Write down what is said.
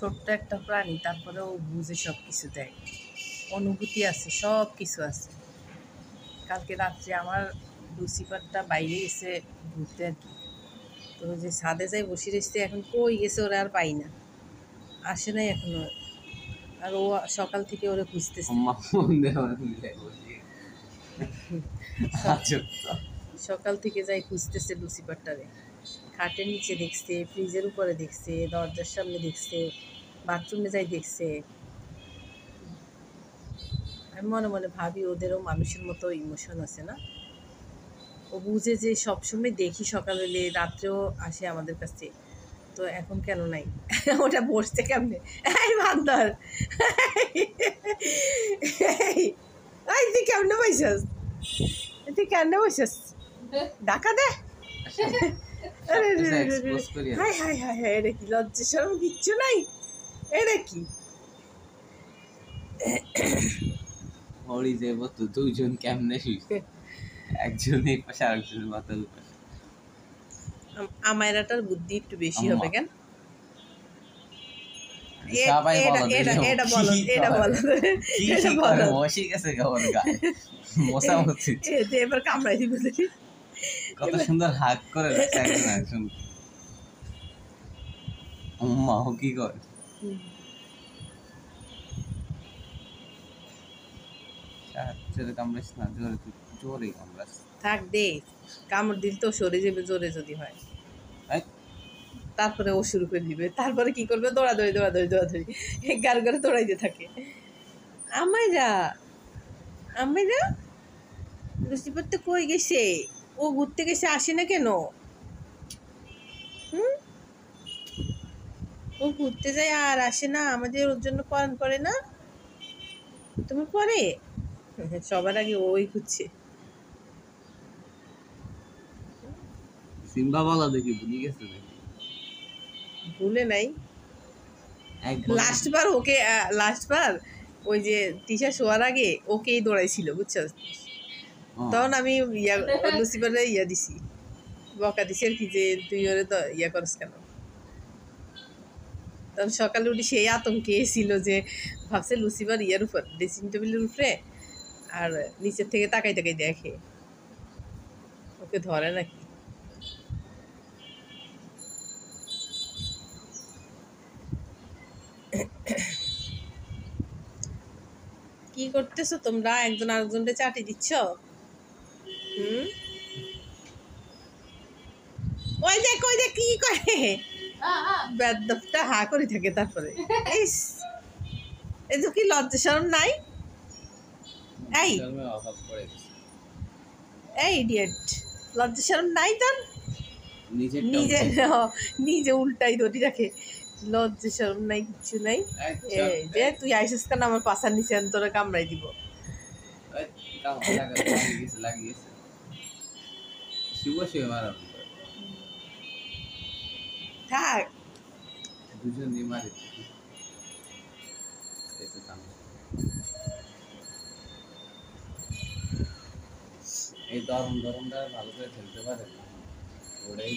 ছোট্ট একটা প্রাণী, তারপরে ও বুঝে সব কিছু দেয়, অনুভূতি আছে, সব কিছু আছে। কালকে রাত্রে আমার লুসিফারটা বাইরে গেছে ঘুরতে আর কি, তো যে ছাদে যাই বসে রয়েছে, এখন কই গেছে ওরা আর পাই না, আসে নাই এখনো। আর ও সকাল থেকে ওরা খুঁজতেছে, সকাল থেকে যাই খুঁজতেছে লুসিফারটারে। খাটের নিচে দেখছে, ফ্রিজের উপরে দেখছে, দরজার সামনে দেখছে, বাথরুমে যাই দেখছে। আমি মনে মনে ভাবি ওদেরও মানুষের মতো ইমোশন আছে না? ও বুঝে যে সবসময় দেখি সকাল হলে, রাত্রেও আসে আমাদের কাছে, তো এখন কেন নাই? ওটা বসছে কেমনে? এই বান্দর, এই তুই কেমনে বসেছ? তুই কেমনে বসেছ? ডাকা দে। হাই হাই হাই হাই, এটা কি লজ্জা শরম কিচ্ছু নাই? এটা কি? ওরই যে বলতো দুইজন কেমনে শুইছে, একজন এই পাশে আরেকজনের মাথার উপরে। আমায়রাটার বুদ্ধি একটু বেশি হবে কেন? সবাই বলো এটা বলো, এটা বলো, এটা বলো। মশি গেছে কেমন গায়ে, মশা হচ্ছে, এবার কামড়াই দিব। কত সুন্দর হাগ করে রাখছে একজন একজন। মা কি করে জোরে কামড়াইস না, জোরে জোরে কামড়াস। থাক দে, কামড় দিল তো সরে যাবে জোরে যদি হয়, তারপরে ও শুরু করে দিবে। তারপরে কি করবে? দৌড়াদৌড়ি দৌড়াদৌড়ি দৌড়াদৌড়ি, গার গারে দৌড়াইতে থাকে। আমাইরা আমাইরা লুসিফার তো কই গেছে? ও ঘুরতে গেছে, আসে না কেন? ও ঘুরতে যায় আর আসে না, আমাদের ওর জন্য পরাণ পড়ে না? তুমি পরে সবার আগে ওই খুঁজছে। সিম্বা বলা দেখি ভুলে গেছে নাকি? ভুলে নাই। লাস্টবার ওই যে টিশা শোয়ার আগে ওকেই দৌড়াইছিল, বুঝছো? তখন আমি লুসিফারে দিছি, বকা দিছি আর কি, যে তুই ওরে তো করস কেন? তখন সকালে উঠি সেই আতঙ্কে ছিল যে ভাবছে লুসিফার উপর ড্রেসিং টেবিলের উপরে, আর নিচের থেকে তাকাই তাকাই দেখে ওকে ধরে নাকি। কি করতেছো তোমরা? একজন আরেকজনকে চাটি দিচ্ছ? ওই দেখ ওই দেখ কি করে, বেদটা হা করে থাকে। তারপরে ইস, এই তো কি লজ্জা শরম নাই? এই এই ইডিয়েট, লজ্জা শরম নাই তোর? নিজে উল্টাই ধরি রাখে, লজ্জা শরম নাই, কিচ্ছু নাই। যে তুই আইসিস কেন আমার পাশার নিচে? তোরা কামড়াই দিব। থাক, দুজন মারে এই দরমটা ভালো করে খেলতে পারে না, ওটাই